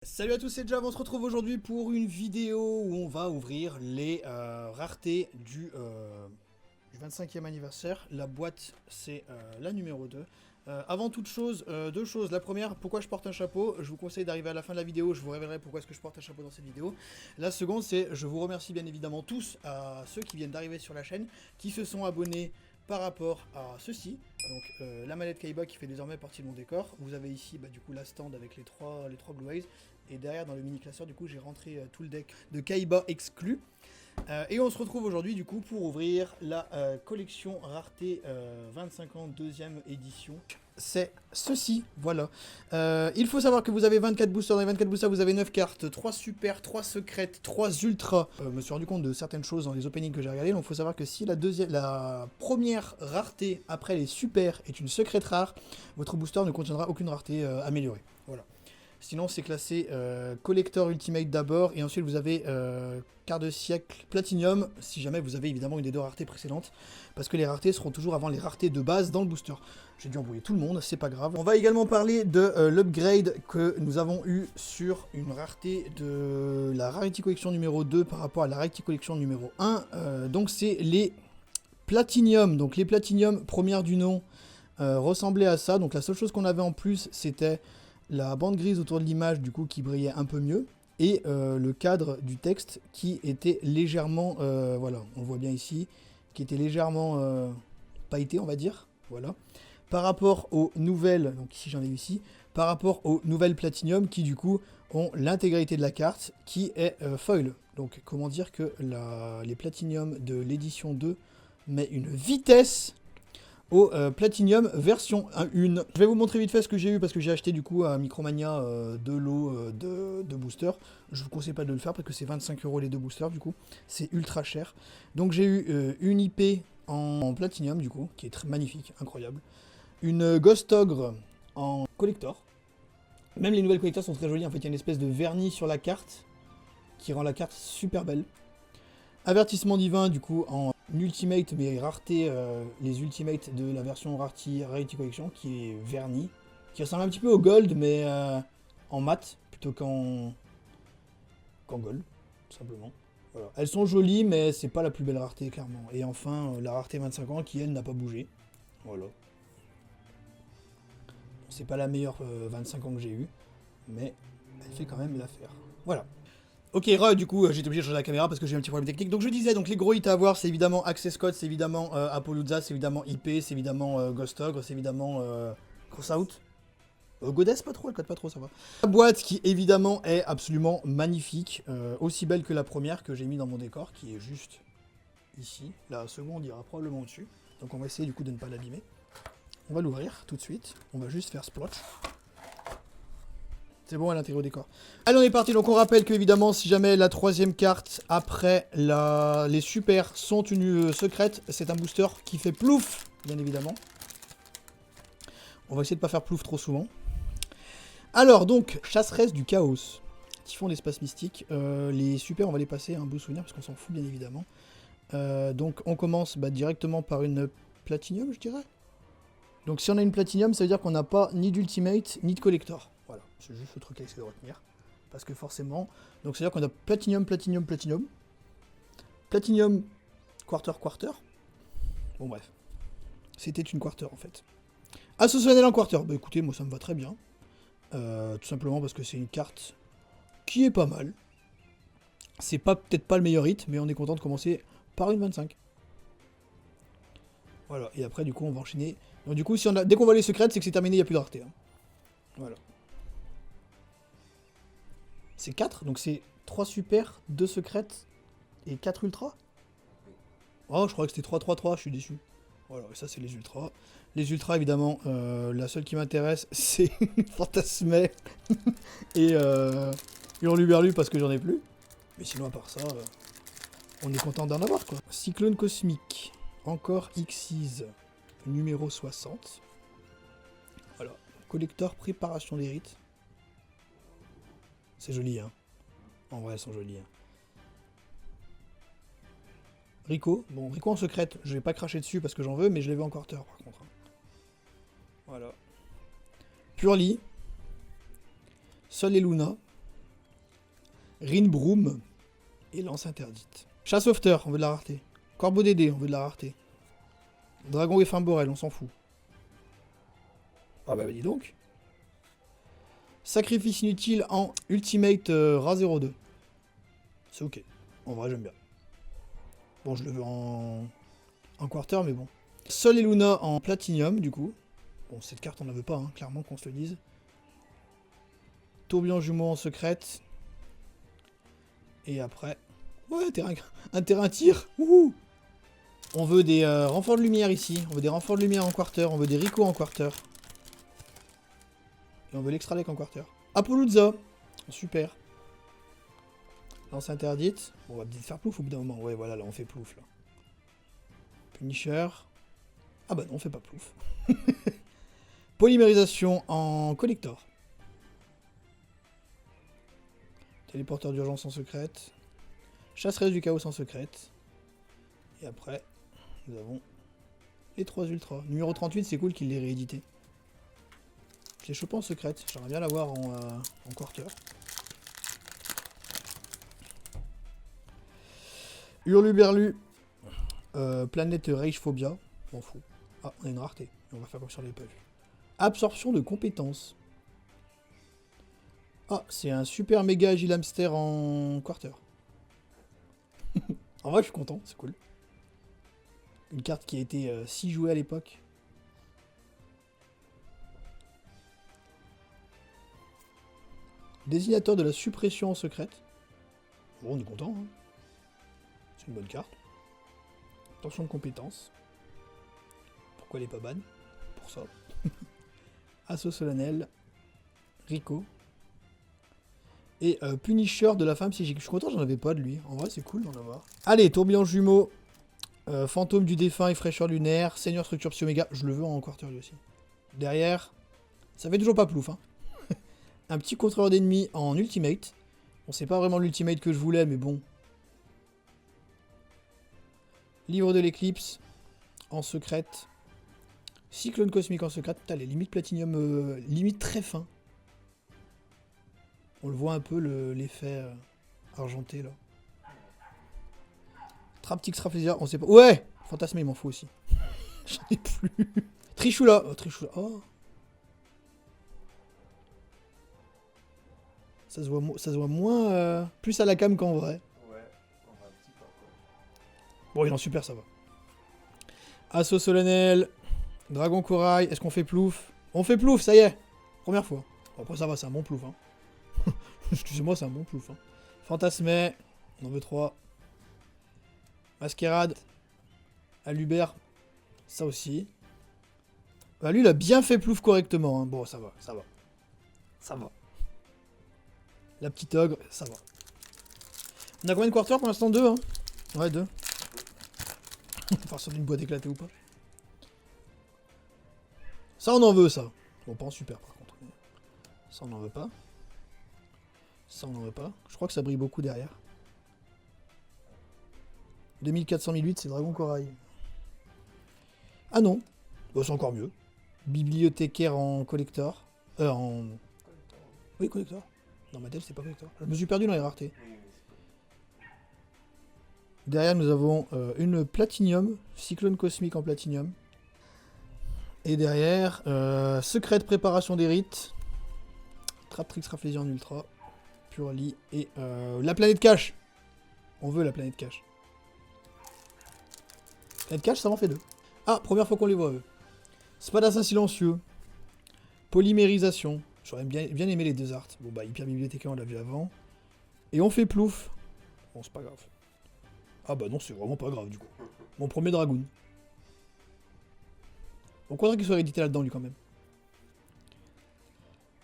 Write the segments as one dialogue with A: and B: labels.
A: Salut à tous, c'est Jab, on se retrouve aujourd'hui pour une vidéo où on va ouvrir les raretés du 25e anniversaire. La boîte, c'est la numéro 2. Avant toute chose, deux choses. La première, pourquoi je porte un chapeau. Je vous conseille d'arriver à la fin de la vidéo, je vous révélerai pourquoi est-ce que je porte un chapeau dans cette vidéo. La seconde, c'est je vous remercie bien évidemment tous à ceux qui viennent d'arriver sur la chaîne, qui se sont abonnés par rapport à ceci. Donc la manette Kaiba qui fait désormais partie de mon décor. Vous avez ici du coup la stand avec les trois Blue Eyes. Et derrière dans le mini classeur du coup j'ai rentré tout le deck de Kaiba exclu. Et on se retrouve aujourd'hui du coup pour ouvrir la collection rareté 25 ans deuxième édition. C'est ceci, voilà. Il faut savoir que vous avez 24 boosters. Dans les 24 boosters, vous avez 9 cartes, 3 super, 3 secrètes, 3 ultras. Je me suis rendu compte de certaines choses dans les openings que j'ai regardés. Donc il faut savoir que si la première rareté après les super est une secrète rare, votre booster ne contiendra aucune rareté améliorée. Voilà. Sinon, c'est classé Collector Ultimate d'abord, et ensuite vous avez quart de siècle Platinum, si jamais vous avez évidemment une des deux raretés précédentes, parce que les raretés seront toujours avant les raretés de base dans le booster. J'ai dû embrouiller tout le monde, c'est pas grave. On va également parler de l'upgrade que nous avons eu sur une rareté de la Rarity Collection numéro 2 par rapport à la Rarity Collection numéro 1. Donc c'est les Platinum, donc les Platinum première du nom ressemblaient à ça, donc la seule chose qu'on avait en plus c'était la bande grise autour de l'image du coup qui brillait un peu mieux et le cadre du texte qui était légèrement, voilà, on le voit bien ici, qui était légèrement pailleté on va dire, voilà. Par rapport aux nouvelles, donc ici j'en ai ici, par rapport aux nouvelles Platinum qui du coup ont l'intégralité de la carte qui est foil. Donc comment dire que les Platinum de l'édition 2 met une vitesse au Platinum version 1. Je vais vous montrer vite fait ce que j'ai eu parce que j'ai acheté du coup à Micromania deux lots de boosters. Je vous conseille pas de le faire parce que c'est 25 € les deux boosters du coup. C'est ultra cher. Donc j'ai eu une IP en Platinum du coup, qui est très magnifique, incroyable. Une Ghost Ogre en collector. Même les nouvelles collectors sont très jolies. En fait, il y a une espèce de vernis sur la carte qui rend la carte super belle. Avertissement divin du coup en ultimate mais rareté, les ultimates de la version Rarity Collection qui est verni, qui ressemble un petit peu au gold mais en mat plutôt qu'en gold tout simplement. Voilà. Elles sont jolies mais c'est pas la plus belle rareté clairement. Et enfin la rareté 25 ans qui elle n'a pas bougé. Voilà. C'est pas la meilleure 25 ans que j'ai eu mais elle fait quand même l'affaire. Voilà. Ok, du coup, j'étais obligé de changer la caméra parce que j'ai un petit problème technique. Donc je disais, donc les gros hits à avoir, c'est évidemment Access Code, c'est évidemment Apollousa, c'est évidemment IP, c'est évidemment Ghost Ogre, c'est évidemment Crossout. Goddess, pas trop, elle code pas trop, ça va. La boîte qui évidemment est absolument magnifique, aussi belle que la première que j'ai mis dans mon décor, qui est juste ici. La seconde ira probablement dessus. Donc on va essayer du coup de ne pas l'abîmer. On va l'ouvrir tout de suite. On va juste faire splotch. C'est bon, elle intègre au décor. Allez, on est parti. Donc, on rappelle que, évidemment, si jamais la troisième carte après les super sont une secrète, c'est un booster qui fait plouf, bien évidemment. On va essayer de ne pas faire plouf trop souvent. Alors, donc, chasseresse du chaos. Typhon d'espace mystique. Les super, on va les passer un beau souvenir parce qu'on s'en fout, bien évidemment. Donc, on commence directement par une Platinum, je dirais. Donc, si on a une Platinum, ça veut dire qu'on n'a pas ni d'ultimate ni de collector. Voilà, c'est juste le truc à essayer de retenir. Parce que forcément, donc c'est-à-dire qu'on a Platinum, Platinum, Platinum. Platinum, Quarter, Quarter. Bon bref. C'était une Quarter en fait. Ascensionnel en Quarter. Bah écoutez, moi ça me va très bien. Tout simplement parce que c'est une carte qui est pas mal. C'est peut-être pas le meilleur hit, mais on est content de commencer par une 25. Voilà, et après du coup on va enchaîner. Donc du coup, si dès qu'on voit les secrètes, c'est que c'est terminé, il n'y a plus de rareté. Hein. Voilà. C'est 4, donc c'est 3 super, 2 secrètes et 4 ultras. Oh, je crois que c'était 3-3-3, je suis déçu. Voilà, et ça c'est les ultras. Les ultras, évidemment, la seule qui m'intéresse, c'est Fantasmé et Hurluberlu parce que j'en ai plus. Mais sinon, à part ça, on est content d'en avoir, quoi. Cyclone cosmique, encore Xyz, numéro 60. Voilà, collector préparation des rites. C'est joli, hein. En vrai, elles sont jolies. Hein. Rico. Bon, Rico en secrète, je vais pas cracher dessus parce que j'en veux, mais je l'ai vu en quarter par contre. Voilà. Purely. Sol et Luna. Rinbroom et lance interdite. Chasse sauveteur, on veut de la rareté. Corbeau Dédé, on veut de la rareté. Dragon éphémborel, on s'en fout. Ah bah dis donc. Sacrifice inutile en Ultimate Ra02. C'est ok. En vrai, j'aime bien. Bon, je le veux en quarter, mais bon. Sol et Luna en Platinium, du coup. Bon, cette carte, on la veut pas, hein, clairement, qu'on se le dise. Tourbillon jumeau en secrète. Et après... Ouais, un terrain tir. Wouhou. On veut des renforts de lumière ici. On veut des renforts de lumière en quarter. On veut des Rico en quarter. Et on veut l'extra-lec en quarter. Apollouza. Super. Lance interdite. Bon, on va peut-être faire plouf au bout d'un moment. Ouais, voilà, là, on fait plouf, là. Punisher. Ah bah non, on fait pas plouf. Polymérisation en collector. Téléporteur d'urgence en secrète. Chasseresse du chaos en secrète. Et après, nous avons les 3 ultras. Numéro 38, c'est cool qu'il l'ait réédité. J'ai chopé en secrète. J'aimerais bien l'avoir en quarter. Hurluberlu. Planète Rage Phobia. M'en fous. Ah, on a une rareté. On va faire comme si on l'avait pas vu. Absorption de compétences. Ah, c'est un super méga agile hamster en quarter. En vrai, je suis content, c'est cool. Une carte qui a été si jouée à l'époque. Désignateur de la suppression en secrète. Bon, on est content. Hein. C'est une bonne carte. Attention de compétences. Pourquoi elle est pas ban? Pour ça. Assaut solennel. Rico. Et Punisher de la femme psychique. Je suis content, j'en avais pas de lui. En vrai, c'est cool d'en avoir. Allez, tourbillon jumeau. Fantôme du défunt et fraîcheur lunaire. Seigneur structure psy-oméga. Je le veux en quarter lui aussi. Derrière, ça fait toujours pas plouf. Hein. Un petit contrôleur d'ennemis en ultimate. Bon, c'est pas vraiment l'ultimate que je voulais, mais bon. Livre de l'éclipse en secrète. Cyclone cosmique en secrète. Putain, les limites platinium, limite très fin. On le voit un peu l'effet argenté là. Traptix Rafflesia, on sait pas. Ouais, Fantasmé, il m'en faut aussi. J'en ai plus. Trichoula. Oh, Trichoula. Oh. Ça se voit moins. Plus à la cam qu'en vrai.
B: Ouais, on va un petit peu quoi.
A: Bon, il est en super, ça va. Assaut solennel. Dragon corail. Est-ce qu'on fait plouf? On fait plouf, ça y est. Première fois. Bon, après, ça va, c'est un bon plouf. Hein. Excusez-moi, c'est un bon plouf. Hein. Fantasmé. On en veut 3. Masquerade. Alubert. Ça aussi. Bah, lui, il a bien fait plouf correctement. Hein. Bon, ça va, ça va. Ça va. La petite ogre, ça va. On a combien de quarters pour l'instant? 2, hein. Ouais, 2. Enfin, sur une boîte éclatée ou pas. Ça, on en veut, ça. Bon, pas en super, par contre. Ça, on n'en veut pas. Ça, on n'en veut pas. Je crois que ça brille beaucoup derrière. 2400-1008, c'est Dragon Corail. Ah non. Bon, c'est encore mieux. Bibliothécaire en collector. Oui, collector. Dans ma tête, c'est pas collector. Je me suis perdu dans les raretés. Derrière, nous avons une Platinium. Cyclone cosmique en Platinium. Et derrière, secret de préparation des rites. Traptrix Rafflesia en ultra. Purely. Et la planète cache. On veut la planète cache. Planète cache, ça m'en fait 2. Ah, première fois qu'on les voit, eux. Spadassin silencieux. Polymérisation. J'aurais bien aimé les deux arts. Bon, bah, Hyper Bibliothécaire, on l'a vu avant. Et on fait plouf. Bon, c'est pas grave. Ah, bah non, c'est vraiment pas grave, du coup. Mon premier Dragoon. On croirait qu'il soit réédité là-dedans, lui, quand même.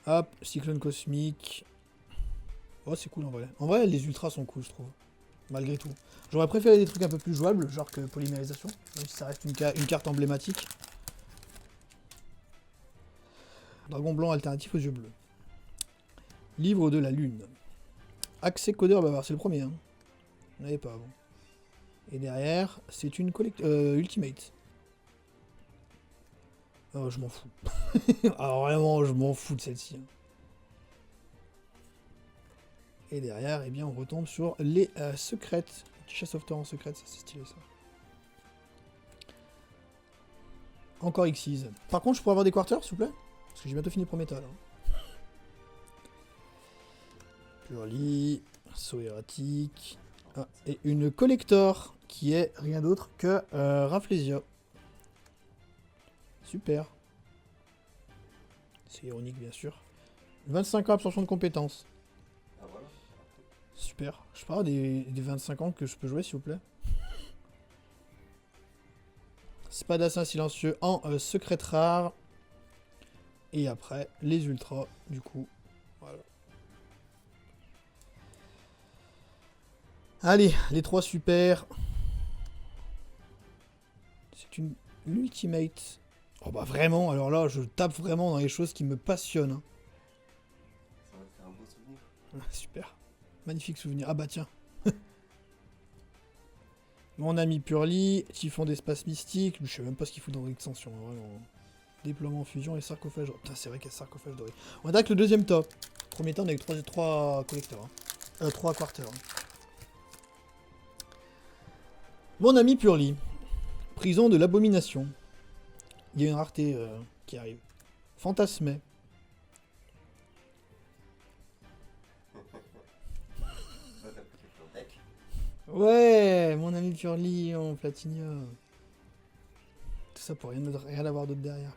A: Hop, Cyclone cosmique. Oh, c'est cool, en vrai. En vrai, les ultras sont cool, je trouve. Malgré tout. J'aurais préféré des trucs un peu plus jouables, genre que polymérisation. Même si ça reste une carte emblématique. Dragon blanc alternatif aux yeux bleus. Livre de la lune. Accès codeur bavard, c'est le premier. Hein. On n'avait pas avant. Et derrière, c'est une ultimate. Oh, je m'en fous. Ah, vraiment, je m'en fous de celle-ci. Et derrière, eh bien, on retombe sur les secrètes. Petit chasse sauveteur en secret, ça c'est stylé ça. Encore Xyz. Par contre, je pourrais avoir des quarters, s'il vous plaît? Parce que j'ai bientôt fini pour métal. Hein. Purely, saut erratique. Ah, et une collector qui est rien d'autre que Rafflesia. Super. C'est ironique, bien sûr. 25 ans absorption de compétences.
B: Ah voilà.
A: Super. Je parle des 25 ans que je peux jouer, s'il vous plaît. Spadassin silencieux en secret rare. Et après, les ultras, du coup. Voilà. Allez, les 3 super. C'est une ultimate. Oh bah vraiment, alors là, je tape vraiment dans les choses qui me passionnent. Hein.
B: Ça va te faire un beau souvenir.
A: Super. Magnifique souvenir. Ah bah tiens. Mon ami Purly, Typhon d'espace mystique. Je sais même pas ce qu'il fout dans l'extension. Hein, vraiment. Déploiement fusion et sarcophage. Oh, putain, c'est vrai qu'il y a sarcophage doré. On attaque le deuxième top. Premier temps, on a eu 3 collecteurs. Hein. 3 quarters. Hein. Mon ami Purly. Prison de l'abomination. Il y a une rareté qui arrive. Fantasmé. Ouais, mon ami Purly en Platinia. Tout ça pour rien avoir d'autre derrière.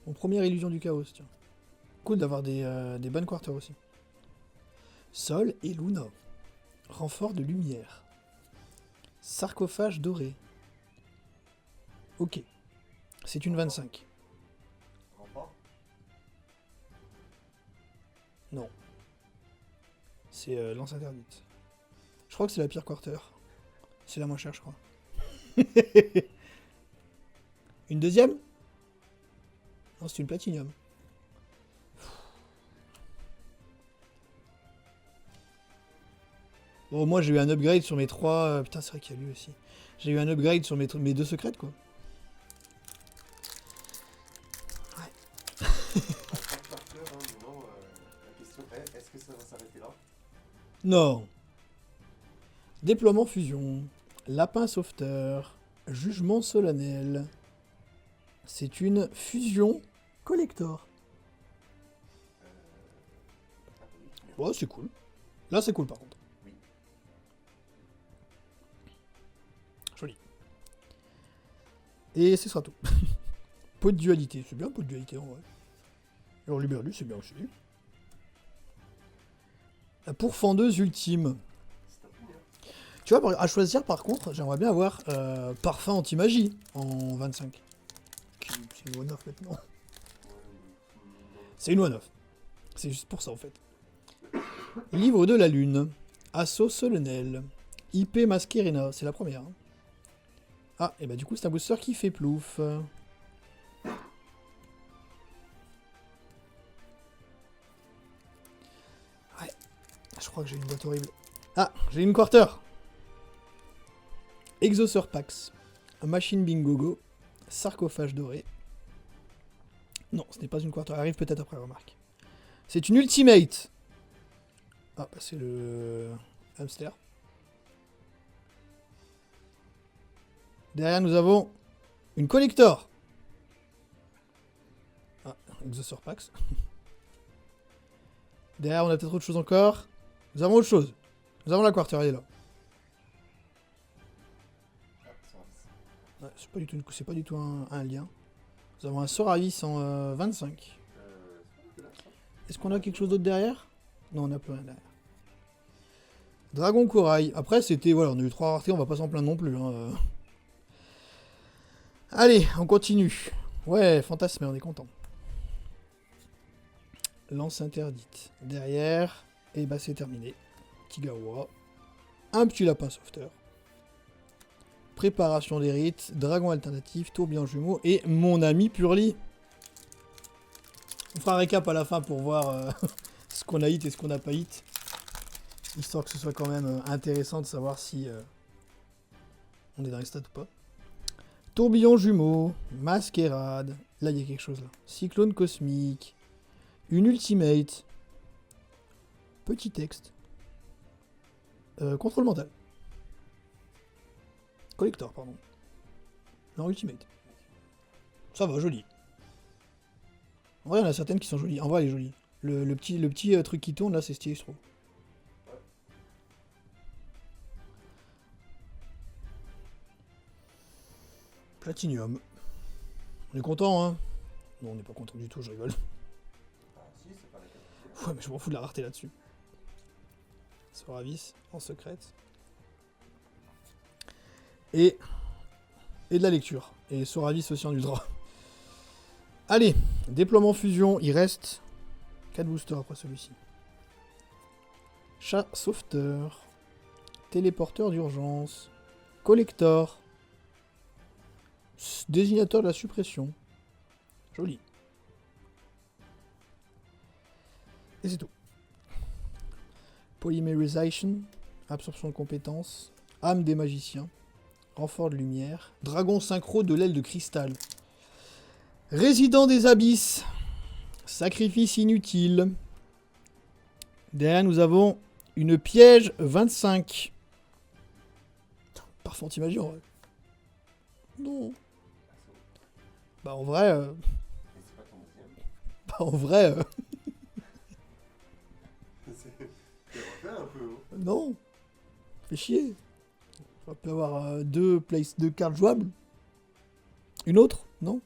A: Mon première illusion du chaos, tiens. Cool d'avoir des bonnes quarters aussi. Sol et Luna. Renfort de lumière. Sarcophage doré. Ok. C'est une 25.
B: Renfort.
A: Non. C'est lance interdite. Je crois que c'est la pire quarter. C'est la moins chère, je crois. Une deuxième? Non, c'est une platinium. Bon, moi j'ai eu un upgrade sur mes 3... putain, c'est vrai qu'il y a lui aussi. J'ai eu un upgrade sur mes 2 secrètes, quoi.
B: La question est, est-ce que ça va s'arrêter là?
A: Non. Déploiement fusion. Lapin sauveteur. Jugement solennel. C'est une fusion collector. Ouais, c'est cool. Là, c'est cool par contre.
B: Oui.
A: Joli. Et ce sera tout. Pot de dualité. C'est bien, pot de dualité en vrai. Alors, Luberlu, c'est bien aussi. La pourfendeuse ultime. Tu vois, à choisir par contre, j'aimerais bien avoir parfum anti-magie en 25. C'est une one-off maintenant. C'est une one-off. C'est juste pour ça en fait. Livre de la lune. Assaut solennel. IP Masquerena, c'est la première. Hein. Ah, et bah du coup c'est un booster qui fait plouf. Ouais. Je crois que j'ai une boîte horrible. Ah, j'ai une quarter. Exauceur Pax. Machine Bingogo. Sarcophage doré. Non, ce n'est pas une quarter. Elle arrive peut-être après, remarque. C'est une ultimate. Ah, bah c'est le hamster. Derrière, nous avons une collector. Ah, Exauceur Pax. Derrière, on a peut-être autre chose encore. Nous avons autre chose. Nous avons la quarter, elle est là. Ouais, c'est pas du tout un lien. Nous avons un Soravis en 25. Est-ce qu'on a quelque chose d'autre derrière? Non, on n'a plus rien derrière. Dragon Corail. Après, c'était... Voilà, on a eu 3 raretés, on va pas s'en plaindre non plus. Hein. Allez, on continue. Ouais, fantasme, on est content. Lance interdite. Derrière, et bah c'est terminé. Tigawa. Un petit lapin sauveteur. Préparation des rites, dragon alternatif, tourbillon jumeau et mon ami Purly. On fera un récap à la fin pour voir ce qu'on a hit et ce qu'on n'a pas hit. Histoire que ce soit quand même intéressant de savoir si on est dans les stats ou pas. Tourbillon jumeau, masquerade. Là, il y a quelque chose là. Cyclone cosmique. Une ultimate. petit texte. Contrôle mental. Collector, pardon. Non, Ultimate. Ça va, joli. En vrai, il y en a certaines qui sont jolies. En vrai, elle est jolie. Le petit truc qui tourne, là, c'est stylé, je trouve. Platinium. On est content, hein? Non, on n'est pas content du tout, je rigole.
B: Ah si, c'est pas la quatrième.
A: Ouais, mais je m'en fous de la rareté là-dessus. Soravis, en secrète. Et de la lecture. Et Soravis aussi en ultra. Allez, déploiement fusion, il reste 4 boosters après celui-ci. Chat sauveteur. Téléporteur d'urgence. Collector. Désignateur de la suppression. Joli. Et c'est tout. Polymerization. Absorption de compétences. Âme des magiciens. Renfort de lumière. Dragon synchro de l'aile de cristal. Résident des abysses. Sacrifice inutile. Derrière, nous avons une piège 25. Parfait anti-magie en vrai. Non. Bah en vrai...
B: Et c'est pas ton deuxième.
A: Bah en vrai...
B: Tu refais un peu, hein.
A: Non. Fait chier. On peut avoir deux cartes jouables. Une autre? Non.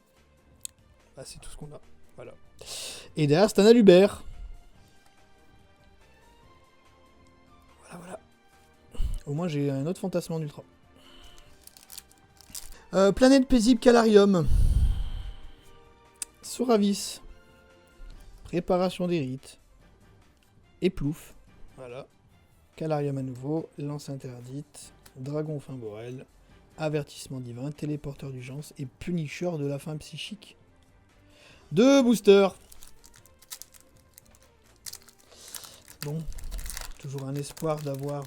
A: Bah c'est tout ce qu'on a. Voilà. Et derrière, c'est un Alubert. Voilà. Au moins, j'ai un autre fantasme en ultra. Planète paisible Calarium. Soravis. Préparation des rites. Éplouf. Voilà. Calarium à nouveau. Lance interdite. Dragon fin Borel. Avertissement divin. Téléporteur d'urgence. Et Punisher de la fin psychique. 2 boosters. Bon. Toujours un espoir d'avoir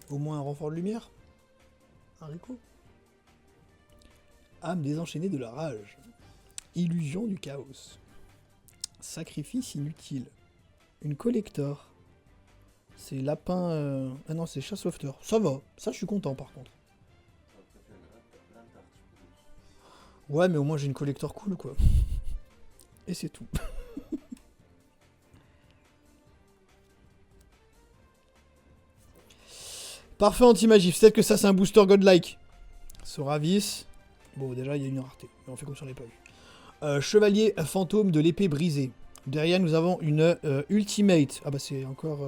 A: au moins un renfort de lumière. Haricot. Âme désenchaînée de la rage. Illusion du chaos. Sacrifice inutile. Une collector. C'est lapin... Ah non, c'est chat sauveteur. Ça va. Ça, je suis content, par contre. Ouais, mais au moins, j'ai une collector cool, quoi. Et c'est tout. Parfait anti-magie. Peut-être que ça, c'est un booster godlike. Soravis. Bon, déjà, il y a une rareté. Mais on fait comme si on n'avait pas vu. Chevalier fantôme de l'épée brisée. Derrière, nous avons une Ultimate. Ah bah, c'est encore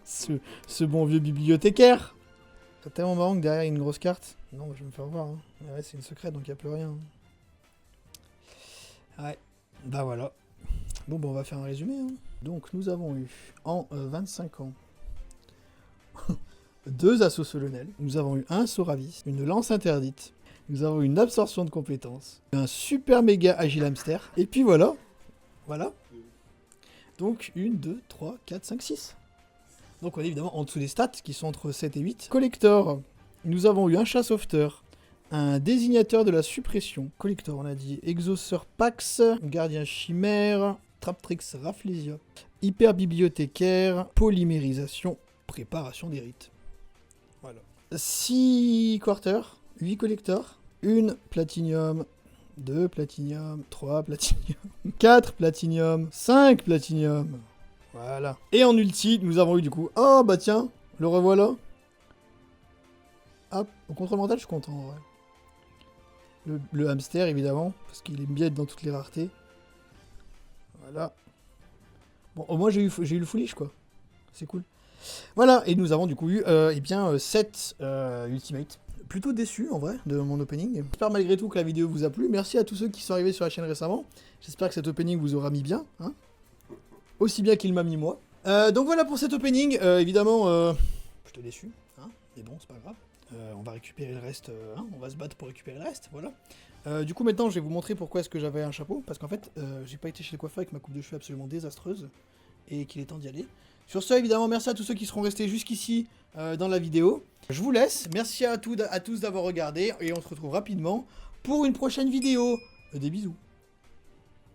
A: ce bon vieux bibliothécaire. C'est tellement marrant que derrière, il y a une grosse carte. Non, je vais me faire voir. Hein. Ouais, c'est une secrète, donc il n'y a plus rien. Ouais, bah voilà. Bon, bah, on va faire un résumé. Hein. Donc, nous avons eu, en 25 ans, 2 assauts solennels. Nous avons eu un Soravis, une lance interdite. Nous avons une absorption de compétences, un super méga agile hamster, et puis voilà. Voilà. Donc 1, 2, 3, 4, 5, 6. Donc on est évidemment en dessous des stats, qui sont entre 7 et 8. Collector, nous avons eu un chat sauveteur, un désignateur de la suppression. Collector, on a dit Exauceur Pax, Gardien Chimère, Traptrix Rafflesia, Hyper Bibliothécaire, Polymérisation, Préparation des rites. Voilà. 6 quarters. 8 collectors, 1 platinium, 2 platinium, 3 platinium, 4 platinium, 5 platinium. Voilà. Et en ulti, nous avons eu du coup... Oh bah tiens, le revoilà. Hop, au contrôle mental, je suis content en vrai. Le hamster évidemment, parce qu'il aime bien être dans toutes les raretés. Voilà. Bon, au moins j'ai eu le foolish quoi. C'est cool. Voilà, et nous avons du coup eu 7 ultimates. Plutôt déçu en vrai de mon opening. J'espère malgré tout que la vidéo vous a plu. Merci à tous ceux qui sont arrivés sur la chaîne récemment. J'espère que cet opening vous aura mis bien. Hein, aussi bien qu'il m'a mis moi. Donc voilà pour cet opening. Évidemment, j'étais déçu. Hein, mais bon, c'est pas grave. On va récupérer le reste. Hein, on va se battre pour récupérer le reste. Voilà. Du coup maintenant je vais vous montrer pourquoi est-ce que j'avais un chapeau. Parce qu'en fait j'ai pas été chez le coiffeur avec ma coupe de cheveux absolument désastreuse. Et qu'il est temps d'y aller. Sur ce, évidemment, merci à tous ceux qui seront restés jusqu'ici dans la vidéo. Je vous laisse. Merci à tous d'avoir regardé. Et on se retrouve rapidement pour une prochaine vidéo. Des bisous.